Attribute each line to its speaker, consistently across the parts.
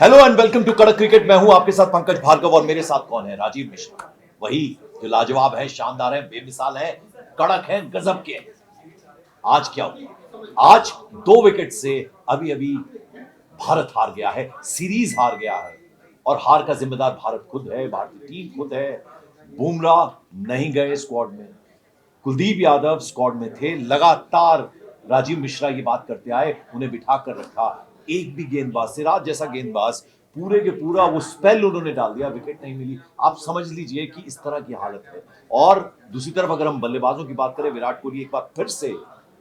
Speaker 1: Hello and welcome to कड़क cricket. मैं हूं आपके साथ पंकज भार्गव और मेरे साथ कौन है? राजीव मिश्रा, वही जो लाजवाब है, शानदार है, बेमिसाल है, कड़क है, गजब के हैं। आज क्या हुआ? आज 2 विकेट से अभी अभी भारत हार गया है, सीरीज हार गया है और हार का जिम्मेदार भारत खुद है, भारतीय टीम खुद है। बुमराह नहीं गए स्क्वाड में, कुलदीप यादव स्क्वाड में थे, लगातार राजीव मिश्रा ये बात करते आए, उन्हें बिठा कर रखा। एक भी गेंदबाज, सिराज जैसा गेंदबाज, पूरे के पूरा वो स्पेल उन्होंने डाल दिया, विकेट नहीं मिली। आप समझ लीजिए कि इस तरह की हालत है। और दूसरी तरफ अगर हम बल्लेबाजों की बात करें, विराट कोहली एक बार फिर से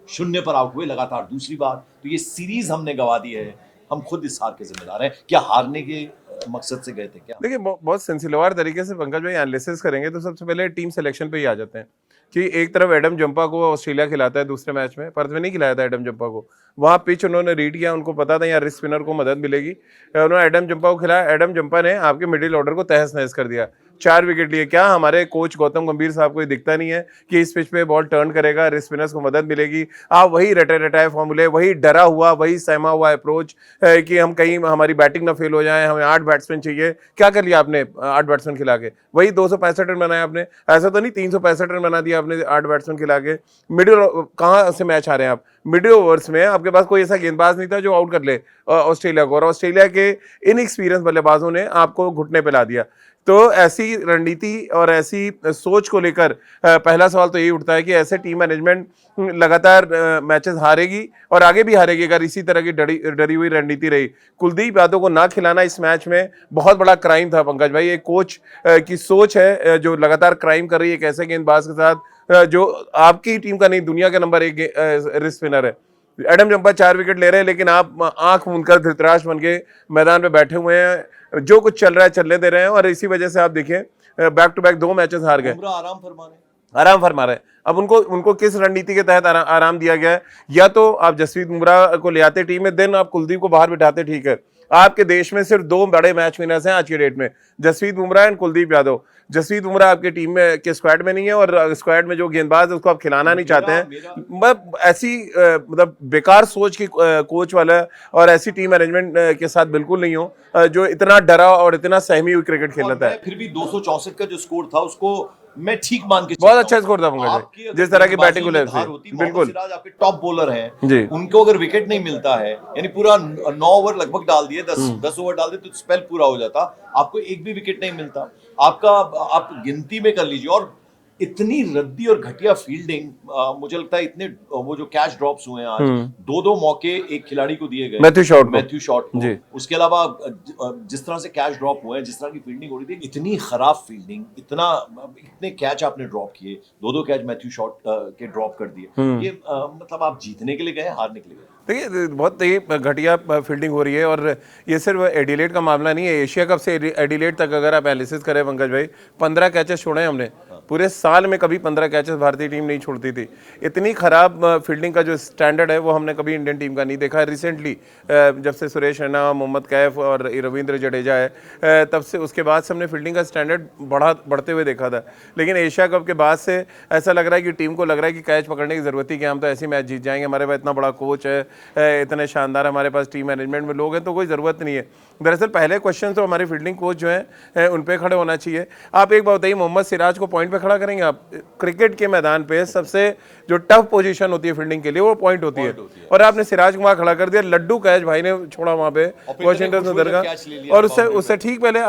Speaker 1: शून्य पर आउट हुए लगातार दूसरी बार। तो ये सीरीज हमने गंवा दी है, हम खुद इस हार के जिम्मेदार हैं। क्या हारने के मकसद से गए थे क्या?
Speaker 2: देखिए बहुत सिलसिलेवार तरीके से पंकज भाई एनालिसिस करेंगे तो सबसे पहले टीम सिलेक्शन पे ही आ जाते हैं कि एक तरफ एडम जंपा को ऑस्ट्रेलिया खिलाता है, दूसरे मैच में पर्थ में नहीं खिलाया था एडम जंपा को। वहाँ पिच उन्होंने रीड किया, उनको पता था यहाँ रिस्ट स्पिनर को मदद मिलेगी, उन्होंने एडम जंपा को खिलाया। एडम जंपा ने आपके मिडिल ऑर्डर को तहस नहस कर दिया, 4 विकेट लिए। क्या हमारे कोच गौतम गंभीर साहब को ये दिखता नहीं है कि इस पिच पे बॉल टर्न करेगा, रिस्ट स्पिनर्स को मदद मिलेगी? आप वही रटे रटाए फॉर्मूले, वही डरा हुआ, वही सहमा हुआ अप्रोच कि हम कहीं हमारी बैटिंग ना फेल हो जाए, हमें 8 बैट्समैन चाहिए। क्या कर लिया आपने 8 बैट्समैन खिला के? वही 265 रन बनाए आपने, ऐसा तो नहीं 365 रन बना दिया आपने 8 बैट्समैन खिला के। मिडिल कहाँ से मैच आ रहे हैं आप? मिडिल ओवर्स में आपके पास कोई ऐसा गेंदबाज नहीं था जो आउट कर ले ऑस्ट्रेलिया को, और ऑस्ट्रेलिया के इनएक्सपीरियंस बल्लेबाजों ने आपको घुटने पे ला दिया। तो ऐसी रणनीति और ऐसी सोच को लेकर पहला सवाल तो यही उठता है कि ऐसे टीम मैनेजमेंट लगातार मैचेस हारेगी और आगे भी हारेगी अगर इसी तरह की डरी हुई रणनीति रही। कुलदीप यादव को ना खिलाना इस मैच में बहुत बड़ा क्राइम था पंकज भाई। एक कोच की सोच है जो लगातार क्राइम कर रही है एक ऐसे गेंदबाज के साथ जो आपकी टीम का नहीं, दुनिया का नंबर 1 रिस्ट स्पिनर है। एडम जंपा 4 विकेट ले रहे हैं, लेकिन आप आंख मूंदकर धृतराष्ट्र बन के मैदान पे बैठे हुए हैं। जो कुछ चल रहा है चलने दे रहे हैं, और इसी वजह से आप देखिए बैक टू बैक 2 मैचेस हार गए।
Speaker 1: आराम फरमा रहे,
Speaker 2: आराम फरमा रहे हैं। अब उनको किस रणनीति के तहत आराम दिया गया है? या तो आप जसप्रीत बुमराह को ले आते टीम में, देन आप कुलदीप को बाहर बिठाते, ठीक है। आपके देश में सिर्फ 2 बड़े मैच विनर्स हैं आज की डेट में, जसप्रीत बुमराह एंड कुलदीप यादव। जसप्रीत बुमराह आपकी टीम में के स्क्वाड में नहीं है, और स्क्वाड में जो गेंदबाज है उसको आप खिलाना नहीं चाहते हैं। मतलब ऐसी मतलब बेकार सोच की कोच वाला और ऐसी टीम मैनेजमेंट के साथ बिल्कुल नहीं हो जो इतना डरा और इतना सहमी हुई क्रिकेट खेल लेता है।
Speaker 1: फिर भी 264 का जो स्कोर था उसको मैं ठीक मान के
Speaker 2: बहुत अच्छा स्कोर था पंकज, जिस तरह की बैटिंग को लेकर। बिल्कुल,
Speaker 1: सिराज आपके टॉप बॉलर हैं
Speaker 2: जी,
Speaker 1: उनको अगर विकेट नहीं मिलता है, यानी पूरा 9 ओवर लगभग डाल दिए, 10 ओवर डाल दिए तो स्पेल पूरा हो जाता, आपको एक भी विकेट नहीं मिलता। आपका आप गिनती में कर लीजिए। और इतनी रद्दी और घटिया फील्डिंग, मुझे लगता है इतने वो जो कैच ड्रॉप्स हुए हैं आज, 2-2 मौके एक खिलाड़ी को दिए गए, मैथ्यू शॉट को। उसके अलावा जिस तरह से कैच ड्रॉप हुए हैं, जिस तरह की फील्डिंग हो रही थी, इतनी खराब फील्डिंग, इतने कैच आपने ड्रॉप किए, 2-2 कैच मैथ्यू शॉट के ड्रॉप कर दिए। ये मतलब आप जीतने के लिए गए, हारने के लिए गए?
Speaker 2: देखिए बहुत ही घटिया फील्डिंग हो रही है। और ये सिर्फ एडिलेड का मामला नहीं है, एशिया कप से एडिलेड तक अगर आप एनालिसिस करें पंकज भाई, 15 कैचेस छोड़े हमने पूरे साल में। कभी 15 कैचेस भारतीय टीम नहीं छोड़ती थी। इतनी खराब फील्डिंग का जो स्टैंडर्ड है वो हमने कभी इंडियन टीम का नहीं देखा। रिसेंटली जब से सुरेश रैना, मोहम्मद कैफ और रविंद्र जडेजा है, तब से उसके बाद से हमने फील्डिंग का स्टैंडर्ड बढ़ते हुए देखा था। लेकिन एशिया कप के बाद से ऐसा लग रहा है कि टीम को लग रहा है कि कैच पकड़ने की जरूरत ही कि हम तो ऐसे मैच जीत जाएंगे, हमारे पास इतना बड़ा कोच है, इतने शानदार हमारे पास टीम मैनेजमेंट में लोग हैं, तो कोई ज़रूरत नहीं है। दरअसल पहले क्वेश्चन तो हमारे फील्डिंग कोच जो है उन पे खड़े होना चाहिए। आप एक बात बताइए, मोहम्मद सिराज को पॉइंट पे खड़ा करेंगे आप? क्रिकेट के मैदान पे सबसे जो टफ पोजीशन होती है फील्डिंग के लिए वो पॉइंट होती है, और आपने सिराज को वहाँ खड़ा कर दिया। लड्डू कैच भाई ने छोड़ा वहाँ पे वॉशिंगटन सुंदर का, और उससे ठीक पहले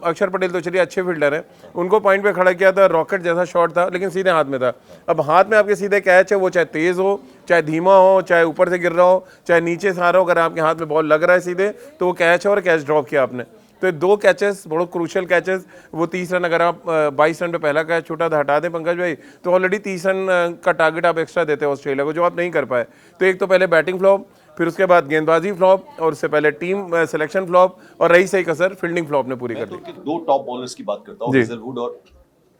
Speaker 2: अक्षर पटेल तो चलिए अच्छे फील्डर है, उनको पॉइंट पे खड़ा किया था। रॉकेट जैसा शॉट था लेकिन सीधे हाथ में था। अब हाथ में आपके सीधे कैच है, वो चाहे तेज हो, चाहे धीमा हो, चाहे ऊपर से गिर रहा हो, चाहे नीचे से आ रहा हो, अगर आपके हाथ में बॉल लग रहा है सीधे तो वो कैच है, और कैच ड्रॉप किया आपने। तो ये 2 कैचेस बहुत क्रूशियल कैचेस। वो 30 रन, अगर आप 22 रन पे पहला कैच छूटा था हटा दें पंकज भाई, तो ऑलरेडी 30 रन का टारगेट आप एक्स्ट्रा देते हैं ऑस्ट्रेलिया को, जो आप नहीं कर पाए। तो एक तो पहले बैटिंग फ्लॉप, फिर उसके बाद गेंदबाजी फ्लॉप, और उससे पहले टीम सिलेक्शन फ्लॉप, और रही सही कसर फील्डिंग फ्लॉप ने पूरी कर दी।
Speaker 1: तो 2 टॉप बॉलर्स की बात करता हूं, हेजलवुड और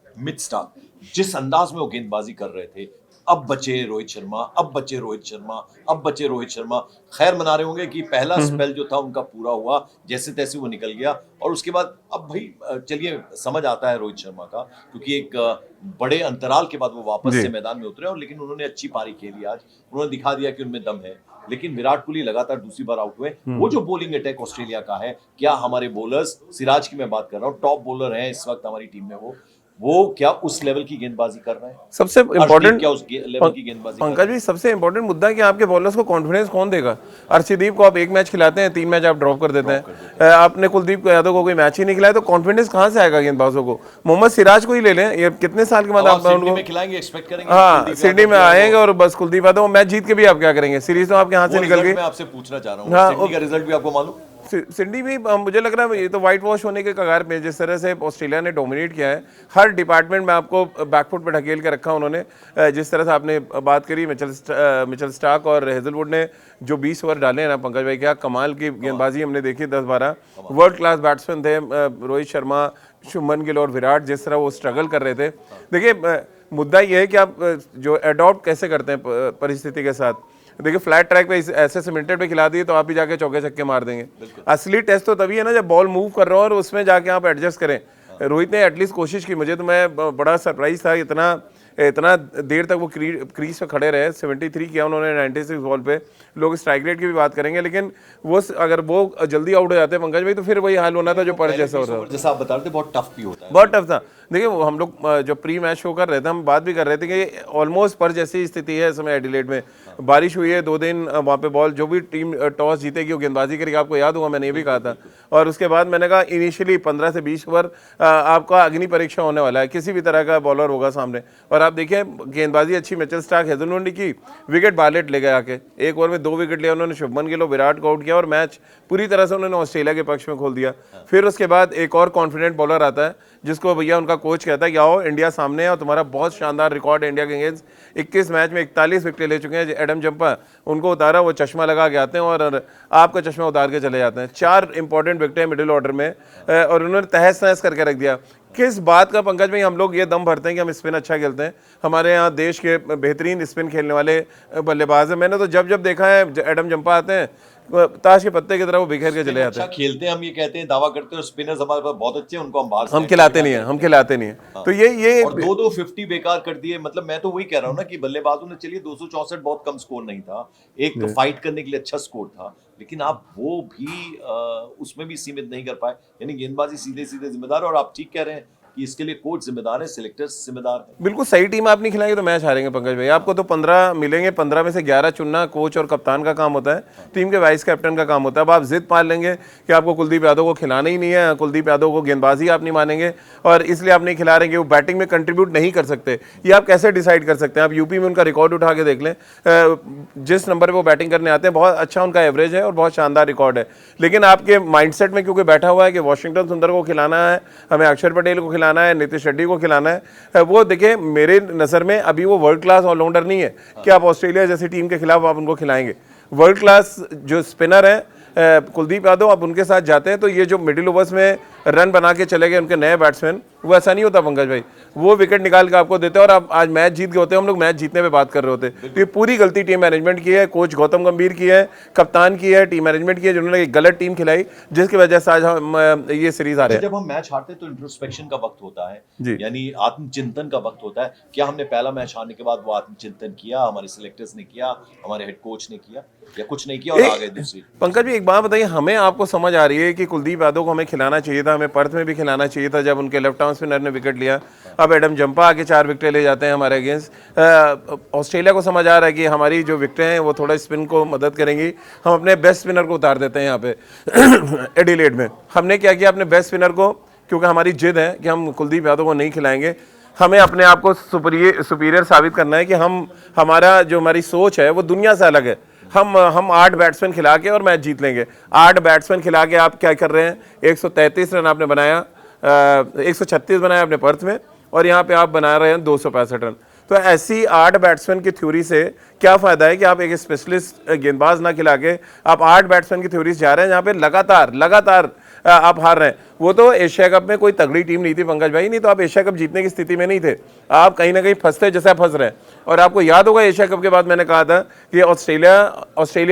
Speaker 1: मिड स्टार्क, जिस अंदाज में वो गेंदबाजी कर रहे थे, अब बचे रोहित शर्मा, अब बचे रोहित शर्मा, अब बचे रोहित शर्मा। खैर मना रहे होंगे कि पहला स्पेल जो था उनका पूरा हुआ, जैसे तैसे वो निकल गया, और उसके बाद अब भाई चलिए समझ आता है रोहित शर्मा का, क्योंकि एक बड़े अंतराल के बाद वो वापस से मैदान में उतरे, और लेकिन उन्होंने अच्छी पारी खेली आज, उन्होंने दिखा दिया कि उनमें दम है। लेकिन विराट कोहली लगातार दूसरी बार आउट हुए। वो जो बॉलिंग अटैक ऑस्ट्रेलिया का है, क्या हमारे बॉलर्स, सिराज की मैं बात कर रहा हूँ, टॉप बॉलर हैं इस वक्त हमारी टीम में, वो क्या उस लेवल की गेंदबाजी कर रहे हैं?
Speaker 2: सबसे इम्पोर्टेंट
Speaker 1: क्या उस लेवल की गेंदबाजी कर
Speaker 2: पंकज जी, सबसे इंपॉर्टेंट मुद्दा है कि आपके बॉलर्स को कॉन्फिडेंस कौन देगा। अर्शदीप को आप एक मैच खिलाते हैं, 3 मैच आप ड्रॉप कर देते हैं। आपने कुलदीप यादव को कोई मैच ही नहीं खिलाया, तो कॉन्फिडेंस कहाँ से आएगा गेंदबाजों को? मोहम्मद सिराज को ही ले लें, ये कितने साल के बाद
Speaker 1: आप
Speaker 2: आप
Speaker 1: सिडनी
Speaker 2: उनको
Speaker 1: में खिलाएंगे, एक्सपेक्ट करेंगे?
Speaker 2: हाँ
Speaker 1: कुलदीप
Speaker 2: सिडनी
Speaker 1: यादव
Speaker 2: में
Speaker 1: को
Speaker 2: आएंगे और बस कुलदीप यादव मैच जीत के भी आप क्या करेंगे? सीरीज तो आपके हाथ से
Speaker 1: वो
Speaker 2: निकल
Speaker 1: रिजल्ट
Speaker 2: गई।
Speaker 1: मैं आपसे पूछना चाह रहा हूँ,
Speaker 2: हाँ,
Speaker 1: सिडनी का रिजल्ट भी आपको मालूम?
Speaker 2: सिडनी भी मुझे लग रहा है ये तो वाइट वॉश होने के कगार पे, जिस तरह से ऑस्ट्रेलिया ने डोमिनेट किया है हर डिपार्टमेंट में, आपको बैकफुट पे ढकेल के रखा उन्होंने। जिस तरह से आपने बात करी मिचेल स्टार्क और हेजलवुड ने जो 20 ओवर डाले हैं ना पंकज भाई, क्या कमाल की गेंदबाजी हमने देखी। 10-12 वर्ल्ड क्लास बैट्समैन थे, रोहित शर्मा, शुभमन गिल और विराट, जिस तरह वो स्ट्रगल कर रहे थे। देखिए मुद्दा ये है कि आप जो अडॉप्ट कैसे करते हैं परिस्थिति के साथ। देखिए फ्लैट ट्रैक पे ऐसे सीमेंटेड पे खिला दिए तो आप भी जाके चौके छक्के मार देंगे। असली टेस्ट तो तभी है ना जब बॉल मूव कर रहा हो और उसमें जाके आप एडजस्ट करें। रोहित ने एटलीस्ट कोशिश की, मुझे तो मैं बड़ा सरप्राइज था, इतना देर तक वो क्रीज पे खड़े रहे। 73 किया उन्होंने 96 बॉल पे। लोग स्ट्राइक रेट की भी बात करेंगे, लेकिन वो अगर वो जल्दी आउट हो जाते हैं पंकज भाई, तो फिर वही हाल होना था जो पर जैसा होता है।
Speaker 1: जैसा आप बता रहे थे, बहुत टफ भी होता है।
Speaker 2: बहुत टफ था। देखिए वो हम लोग जो प्री मैच शो कर रहे थे, हम बात भी कर रहे थे कि ऑलमोस्ट पर जैसी स्थिति है इस समय एडिलेड में। बारिश हुई है 2 दिन, वहाँ पे बॉल जो भी टीम टॉस जीतेगी वो गेंदबाजी करेगी, आपको याद होगा मैंने ये भी कहा था। और उसके बाद मैंने कहा इनिशियली 15 से 20 ओवर आपका अग्नि परीक्षा होने वाला है, किसी भी तरह का बॉलर होगा सामने। और आप देखिए गेंदबाजी अच्छी मिचेल स्टार्क हेजलवुड ने की, विकेट बार्लेट ले गए आके, 1 ओवर में 2 विकेट लिया उन्होंने, शुभमन गिल और विराट को आउट किया और मैच पूरी तरह से उन्होंने ऑस्ट्रेलिया के पक्ष में खोल दिया। फिर उसके बाद एक और कॉन्फिडेंट बॉलर आता है जिसको भैया उनका कोच कहता है कि आओ इंडिया सामने है और तुम्हारा बहुत शानदार रिकॉर्ड है इंडिया के अगेंस्ट। 21 मैच में 41 विकेट ले चुके हैं। एडम जंपा उनको उतारा, वो चश्मा लगा के आते हैं और आपका चश्मा उतार के चले जाते हैं। 4 इंपॉर्टेंट विकेट मिडिल ऑर्डर में और उन्होंने तहस नहस करके रख दिया। किस बात का पंकज भाई हम लोग ये दम भरते हैं कि हम स्पिन अच्छा खेलते हैं, हमारे यहाँ देश के बेहतरीन स्पिन खेलने वाले बल्लेबाज हैं। मैंने तो जब देखा है एडम जंपा आते हैं ताश के पत्ते की तरह वो बिखेर के चले जाते हैं।
Speaker 1: अच्छा खेलते हैं हम, ये कहते हैं, दावा करते हैं, स्पिनर्स हमारे पास बहुत अच्छे हैं, उनको हम बाहर
Speaker 2: हम खिलाते नहीं है। तो ये
Speaker 1: और 2-2 50 बेकार कर दिए। मतलब मैं तो वही कह रहा हूँ ना कि बल्लेबाजों ने, चलिए 264 बहुत कम स्कोर नहीं था, एक तो फाइट करने के लिए अच्छा स्कोर था, लेकिन आप वो भी उसमें भी सीमित नहीं कर पाए। यानी गेंदबाजी सीधे जिम्मेदार, और आप ठीक कह रहे हैं कि इसके लिए कोच जिम्मेदार है, सिलेक्टर्स जिम्मेदार है।
Speaker 2: बिल्कुल सही टीम आप नहीं खिलाएंगे तो मैच हारेंगे पंकज भाई। आपको तो 15 मिलेंगे, 15 में से 11 चुनना कोच और कप्तान का काम होता है, टीम के वाइस कैप्टन का काम होता है। अब आप जिद पाल लेंगे कि आपको कुलदीप यादव को खिलाना ही नहीं है, कुलदीप यादव को गेंदबाजी आप नहीं मानेंगे और इसलिए आप नहीं खिला रहे कि वो बैटिंग में कंट्रीब्यूट नहीं कर सकते। ये आप कैसे डिसाइड कर सकते हैं? आप यूपी में उनका रिकॉर्ड उठा के देख लें, जिस नंबर पर वो बैटिंग करने आते हैं बहुत अच्छा उनका एवरेज है और बहुत शानदार रिकॉर्ड है। लेकिन आपके माइंडसेट में क्योंकि बैठा हुआ है कि वॉशिंगटन सुंदर को खिलाना है, हमें अक्षर पटेल को खिलाना है, नीतीश रेड्डी को खिलाना है, वो देखिए मेरे नज़र में अभी वो वर्ल्ड क्लास ऑलराउंडर नहीं है कि आप ऑस्ट्रेलिया जैसी टीम के खिलाफ आप उनको खिलाएंगे। वर्ल्ड क्लास जो स्पिनर है कुलदीप यादव, आप उनके साथ जाते हैं तो ये जो मिडिल ओवर्स में रन बना के चले गए उनके नए बैट्समैन, वो ऐसा नहीं होता पंकज भाई। वो विकेट निकाल के आपको देते हैं और आप आज मैच जीत गए होते हैं। हम लोग मैच जीतने पे बात कर रहे होते हैं। तो ये पूरी गलती टीम मैनेजमेंट की है, कोच गौतम गंभीर की है, कप्तान की है, टीम मैनेजमेंट की है, जिन्होंने एक गलत टीम खिलाई जिसकी वजह से आज हम ये सीरीज आ रहे हैं।
Speaker 1: जब हम मैच हारते हैं तो इंट्रोस्पेक्शन का वक्त होता है,
Speaker 2: जी।
Speaker 1: यानी आत्मचिंतन का वक्त होता है। क्या हमने पहला मैच हारने के बाद वो आत्मचिंतन किया? हमारे सिलेक्टर्स ने किया, हमारे हेड कोच ने किया, या कुछ नहीं किया और आ गए दूसरी?
Speaker 2: पंकज भी एक बात बताइए, हमें आपको समझ आ रही है कि कुलदीप यादव को हमें खिलाना चाहिए था, हमें पर्थ में भी खिलाना चाहिए था जब उनके लेफ्ट आर्म स्पिनर ने विकेट लिया। अब एडम जंपा आके 4 विकेट ले जाते हैं हमारे अगेंस्ट। ऑस्ट्रेलिया को समझ आ रहा है कि हमारी जो विकेटें हैं वो थोड़ा स्पिन को मदद करेंगी, हम अपने बेस्ट स्पिनर को उतार देते हैं यहाँ पे एडिलेड में। हमने क्या किया, अपने बेस्ट स्पिनर को, क्योंकि हमारी जिद है कि हम कुलदीप यादव को नहीं खिलाएंगे, हमें अपने आप को सुपीरियर साबित करना है कि हमारा जो हमारी सोच है वो दुनिया से अलग है। हम 8 बैट्समैन खिला के और मैच जीत लेंगे। 8 बैट्समैन खिला के आप क्या कर रहे हैं? 133 रन आपने बनाया, 136 बनाया अपने पर्थ में, और यहाँ पे आप बना रहे हैं 265 रन। तो ऐसी 8 बैट्समैन की थ्योरी से क्या फ़ायदा है कि आप एक स्पेशलिस्ट गेंदबाज ना खिला के आप 8 बैट्समैन की थ्योरी से जा रहे हैं जहाँ पे लगातार आप हार रहे हैं। वो तो एशिया कप में कोई तगड़ी टीम नहीं थी पंकज भाई, नहीं तो आप एशिया कप जीतने की स्थिति में नहीं थे। आप कहीं ना कहीं फंसते जैसा फंस रहे हैं। और आपको याद होगा एशिया कप के बाद मैंने कहा था कि ऑस्ट्रेलिया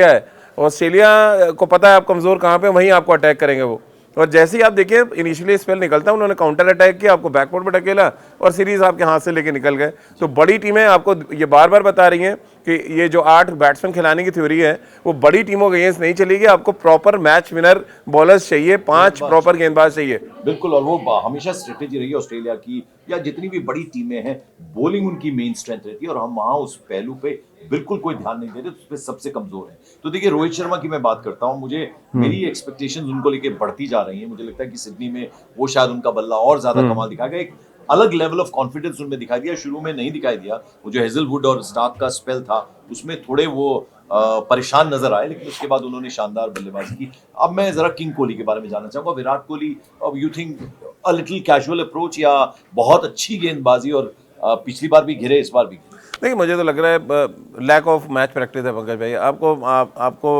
Speaker 2: है, ऑस्ट्रेलिया को पता है आप कमज़ोर कहाँ पे, वहीं आपको अटैक करेंगे वो। और जैसे ही आप देखिए इनिशियली स्पेल निकलता है, उन्होंने काउंटर अटैक किया, आपको बैकफुट पर ढकेला और सीरीज आपके हाथ से लेके निकल गए। तो बड़ी टीमें आपको ये बार बार बता रही हैं कि ये जो 8 बैट्समैन खिलाने की थ्योरी है वो बड़ी टीमों के अगेंस्ट नहीं चलेगी। आपको प्रॉपर मैच विनर बॉलर्स चाहिए, 5 प्रॉपर गेंदबाज चाहिए।
Speaker 1: बिल्कुल, और वो हमेशा स्ट्रेटेजी रही है ऑस्ट्रेलिया की, या जितनी भी बड़ी टीमें हैं, बॉलिंग उनकी मेन स्ट्रेंथ रहती है, और हम वहां उस पहलू पे बिल्कुल कोई ध्यान नहीं देते, उस पे सबसे कमजोर है। तो देखिए, रोहित शर्मा की मैं बात करता हूं, मुझे मेरी एक्सपेक्टेशंस उनको लेके बढ़ती जा रही हैं। मुझे लगता है कि सिडनी में वो शायद उनका बल्ला और ज्यादा कमाल दिखाएगा, एक अलग लेवल ऑफ कॉन्फिडेंस उनमें दिखाई दिया। शुरू में नहीं दिखाई दिया, वो जो हेजलवुड और स्टार्क का स्पेल था उसमें थोड़े वो परेशान नजर आए, लेकिन उसके बाद उन्होंने शानदार बल्लेबाजी की। अब मैं जरा किंग कोहली के बारे में जानना चाहूंगा। विराट कोहली, अब you think a little casual approach या बहुत अच्छी गेंदबाजी, और पिछली बार भी घिरे, इस बार भी घिरे?
Speaker 2: देखिए, मुझे तो लग रहा है लैक ऑफ मैच प्रैक्टिस है पंकज भाई। आपको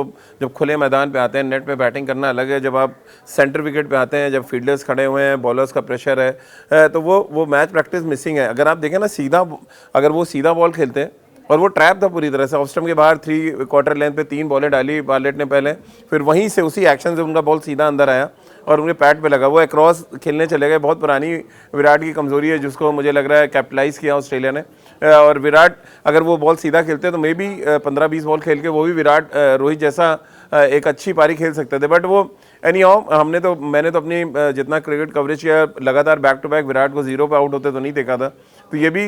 Speaker 2: जब खुले मैदान पे आते हैं, नेट पे बैटिंग करना अलग है, जब आप सेंटर विकेट पे आते हैं, जब फील्डर्स खड़े हुए हैं, बॉलर्स का प्रेशर है, तो वो मैच प्रैक्टिस मिसिंग है। अगर आप देखें ना, अगर वो सीधा बॉल खेलते, और वो ट्रैप था पूरी तरह से, ऑफ स्टंप के बाहर 3 क्वार्टर लेंथ पे 3 बॉलें डाली बार्लेट ने पहले, फिर वहीं से उसी एक्शन से उनका बॉल सीधा अंदर आया और उनके पैड पे लगा, वो अक्रॉस खेलने चले गए। बहुत पुरानी विराट की कमजोरी है, जिसको मुझे लग रहा है कैपिटलाइज किया ऑस्ट्रेलिया ने। और विराट अगर वो बॉल सीधा खेलते तो मे भी 15-20 बॉल खेल के वो भी विराट रोहित जैसा एक अच्छी पारी खेल सकते थे। बट वो मैंने तो अपनी जितना क्रिकेट कवरेज किया, लगातार बैक टू बैक विराट को 0 पे आउट होते तो नहीं देखा था। तो ये भी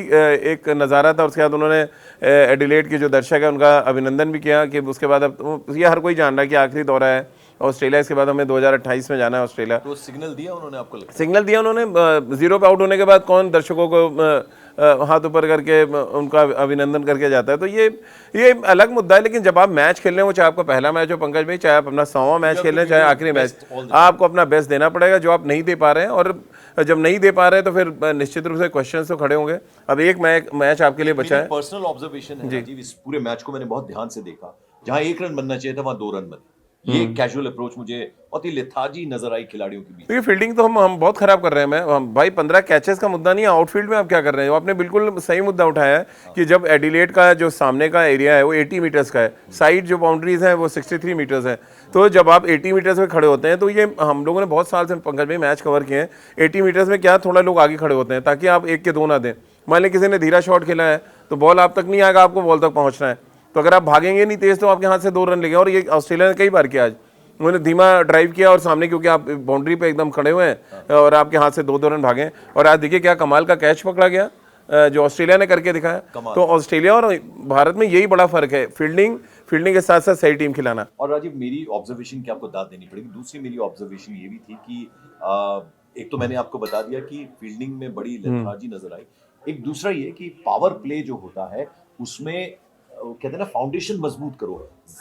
Speaker 2: एक नज़ारा था। उसके बाद उन्होंने एडिलेड के जो दर्शक है उनका अभिनंदन भी किया कि उसके बाद अब ये हर कोई जान रहा है कि आखिरी दौरा है ऑस्ट्रेलिया, इसके बाद हमें 2028 में जाना है ऑस्ट्रेलिया।
Speaker 1: तो सिग्नल दिया उन्होंने, आपको लगता है?
Speaker 2: सिग्नल दिया उन्होंने। 0 पे आउट होने के बाद कौन दर्शकों को हाथ ऊपर करके उनका अभिनंदन करके जाता है? तो ये अलग मुद्दा है। लेकिन जब आप मैच खेल रहे हो, चाहे आपका पहला मैच हो पंकज भाई, चाहे आप अपना 100वां मैच खेल रहे हैं, चाहे आखिरी मैच, आपको अपना बेस्ट देना पड़ेगा, जो आप नहीं दे पा रहे हैं। और जब नहीं दे पा रहे हैं तो फिर निश्चित रूप से क्वेश्चन तो खड़े होंगे। अब एक मैच आपके लिए बचा है।
Speaker 1: पर्सनल ऑब्जर्वेशन है राजीव, इस पूरे मैच को मैंने बहुत ध्यान से देखा, जहां 1 रन बनना चाहिए था वहां 2 रन बने। ये कैजुअल अप्रोच मुझे बहुत ही लेथार्जी नजर आई खिलाड़ियों के बीच।
Speaker 2: तो ये फील्डिंग तो हम बहुत खराब कर रहे हैं। हम भाई 15 कैचेस का मुद्दा नहीं है, आउटफील्ड में आप क्या कर रहे हैं? आपने बिल्कुल सही मुद्दा उठाया है कि जब एडिलेड का जो सामने का एरिया है वो 80 मीटर्स का है, साइड जो बाउंड्रीज हैं वो 63 मीटर्स है। तो जब आप 80 मीटर्स में खड़े होते हैं, तो ये हम लोगों ने बहुत साल से पंकज में मैच कवर किए हैं, 80 मीटर्स में क्या थोड़ा लोग आगे खड़े होते हैं ताकि आप 1 के 2 ना दें। मान लीजिए किसी ने धीरा शॉट खेला है तो बॉल आप तक नहीं आएगा, आपको बॉल तक पहुंचना है। तो अगर आप भागेंगे नहीं तेज तो आपके हाथ से 2 रन लेंगे। और ये ऑस्ट्रेलिया ने कई बार किया, आज उन्होंने धीमा ड्राइव किया और सामने, क्योंकि आप बाउंड्री पे एकदम खड़े हुए हैं और आपके हाथ से 2 रन भागे। और आज देखिए क्या कमाल का कैच पकड़ा गया जो ऑस्ट्रेलिया ने करके दिखाया। तो ऑस्ट्रेलिया और भारत में यही बड़ा फर्क है, फील्डिंग के साथ साथ सही टीम खिलाना।
Speaker 1: और राजीव, मेरी ऑब्जर्वेशन की आपको दाद देनी पड़ेगी। दूसरी मेरी ऑब्जर्वेशन ये भी थी कि एक तो मैंने आपको बता दिया कि फील्डिंग में बड़ी लेथार्जी नजर आई, एक दूसरा ये कि पावर प्ले जो होता है उसमें कहते हैं ना, फाउंडेशन मजबूत करो,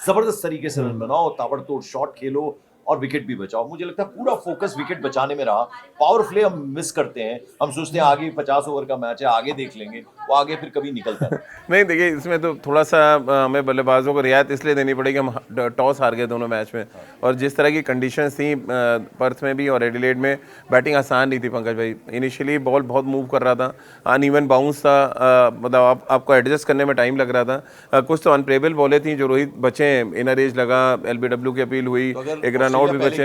Speaker 1: जबरदस्त तरीके से रन बनाओ, ताबड़तोड़ शॉट खेलो और विकेट भी बचाओ। मुझे लगता है पूरा फोकस विकेट बचाने में रहा। पावर प्ले हम मिस करते हैं, हम सोचते हैं आगे 50 ओवर का मैच है, आगे देख लेंगे, वो आगे फिर कभी निकलता है
Speaker 2: नहीं। देखिए, इसमें तो थोड़ा सा हमें बल्लेबाजों को रियायत इसलिए देनी पड़ेगी, हम टॉस हार गए दोनों मैच में। और जिस तरह की कंडीशंस थी पर्थ में भी और एडिलेड में, बैटिंग आसान नहीं थी पंकज भाई। इनिशियली बॉल बहुत मूव कर रहा था, अनइवन बाउंस था, मतलब आपको एडजस्ट करने में टाइम लग रहा था। कुछ तो अनप्लेबल बॉलें थी जो रोहित बचे, इनर एज लगा, LBW की अपील हुई, एक रन आउट भी बचे।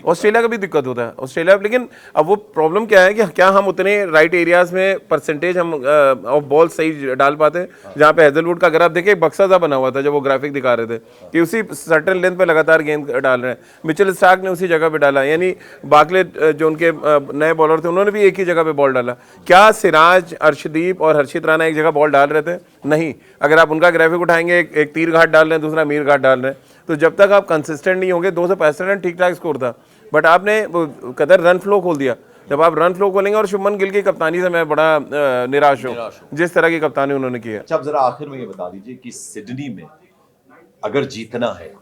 Speaker 2: ऑस्ट्रेलिया का भी दिक्कत होता है ऑस्ट्रेलिया, लेकिन अब वो प्रॉब्लम क्या है कि क्या हम उतने राइट एरियाज में परसेंटेज हम ऑफ बॉल सही डाल पाते। जहाँ पे हेजलवुड का, अगर आप देखिए, बक्सा सा बना हुआ था जब वो ग्राफिक दिखा रहे थे कि उसी सर्टेन लेंथ पे लगातार गेंद डाल रहे हैं। मिचेल स्टार्क ने उसी जगह पे डाला, यानी बाकले जो उनके नए बॉलर थे उन्होंने भी एक ही जगह पे बॉल डाला। क्या सिराज, अर्शदीप और हर्षित राणा एक जगह बॉल डाल रहे थे? नहीं। अगर आप उनका ग्राफिक उठाएंगे, एक तीर घाट डाल रहे हैं, दूसरा मीर घाट डाल रहे हैं। तो जब तक आप कंसिस्टेंट नहीं होंगे, 265 रन ठीक ठाक स्कोर था, बट आपने कदर रन फ्लो खोल दिया। जब आप रन फ्लो खोलेंगे, और शुभमन गिल की कप्तानी से मैं बड़ा निराश हूँ, जिस तरह की कप्तानी उन्होंने की है।
Speaker 1: अच्छा, अब जरा आखिर में ये बता दीजिए कि सिडनी में अगर जीतना है,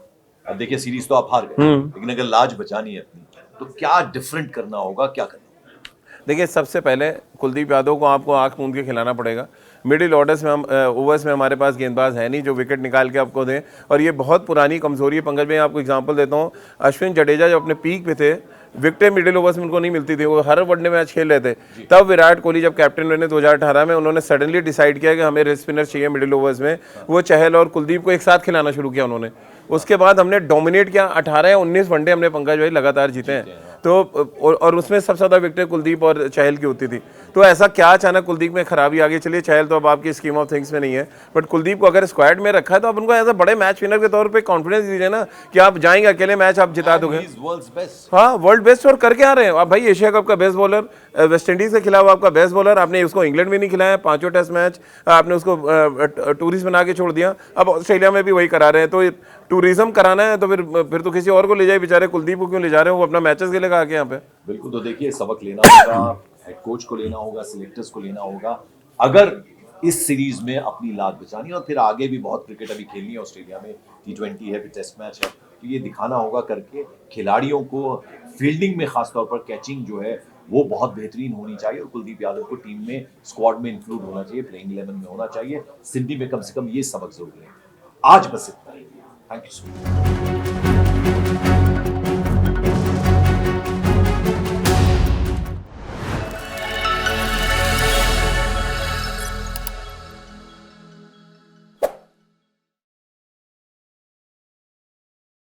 Speaker 1: अब देखिए सीरीज तो आप हार गए, लेकिन अगर लाज बचानी है अपनी, तो क्या डिफरेंट करना होगा, क्या करना होगा?
Speaker 2: देखिए, सबसे पहले कुलदीप यादव को आपको आंख मूंद के खिलाना पड़ेगा। मिडिल ऑर्डर्स में ओवर्स में हमारे पास गेंदबाज है नहीं जो विकेट निकाल के आपको दें, और ये बहुत पुरानी कमजोरी है पंकज भाई। आपको एग्जांपल देता हूँ, अश्विन जडेजा जब अपने पीक पे थे, विकेटें मिडिल ओवर्स में उनको नहीं मिलती थी, वो हर वनडे मैच खेल रहे थे। तब विराट कोहली जब कैप्टन बने 2018 में, उन्होंने सडनली डिसाइड किया कि हमें रेस्ट स्पिनर चाहिए मिडिल ओवर्स में। वो चहल और कुलदीप को एक साथ खिलाना शुरू किया उन्होंने। उसके बाद हमने डोमिनेट किया, 18 या 19 वनडे हमने पंकज भाई लगातार जीते हैं। तो और उसमें सबसे ज़्यादा विकेट कुलदीप और चहल की होती थी। तो ऐसा क्या अचानक कुलदीप में खराबी आ गई? चलिए चहल तो अब आपकी स्कीम ऑफ थिंग्स में नहीं है, बट कुलदीप को अगर स्क्वाड में रखा है तो आप उनको एज अ बड़े मैच विनर के तौर पे कॉन्फिडेंस दीजिए ना कि आप जाएंगे अकेले मैच आप जिता दोगे।
Speaker 1: World's best.
Speaker 2: हाँ, वर्ल्ड बेस्ट और करके आ रहे हैं आप भाई। एशिया कप का बेस्ट बॉलर, वेस्ट इंडीज के खिलाफ आपका बेस्ट बॉलर, आपने उसको इंग्लैंड में नहीं खिलाया, 5 टेस्ट मैच आपने उसको टूरिस्ट बना के छोड़ दिया। अब ऑस्ट्रेलिया में भी वही करा रहे हैं। तो टूरिज्म कराना है तो फिर तो किसी और को ले जाए, बेचारे कुलदीप को क्यों ले जा रहे हो? वो अपना मैचेस के लिए आके यहाँ पे।
Speaker 1: बिल्कुल, तो देखिए सबक लेना होगा, हेड कोच को लेना होगा, सिलेक्टर्स को लेना होगा, अगर इस सीरीज में अपनी लात बचानी और फिर आगे भी बहुत क्रिकेट अभी खेलनी है ऑस्ट्रेलिया में, T20 है, फिर टेस्ट मैच है, तो ये दिखाना होगा करके खिलाड़ियों को फील्डिंग में खासतौर पर कैचिंग जो है वो बहुत बेहतरीन होनी चाहिए और कुलदीप यादव को टीम में स्क्वाड में इंक्लूड होना चाहिए, प्लेइंग 11 में होना चाहिए। सिडनी में कम से कम ये सबक जरूर लें। आज बस इतना ही। Thank you so much.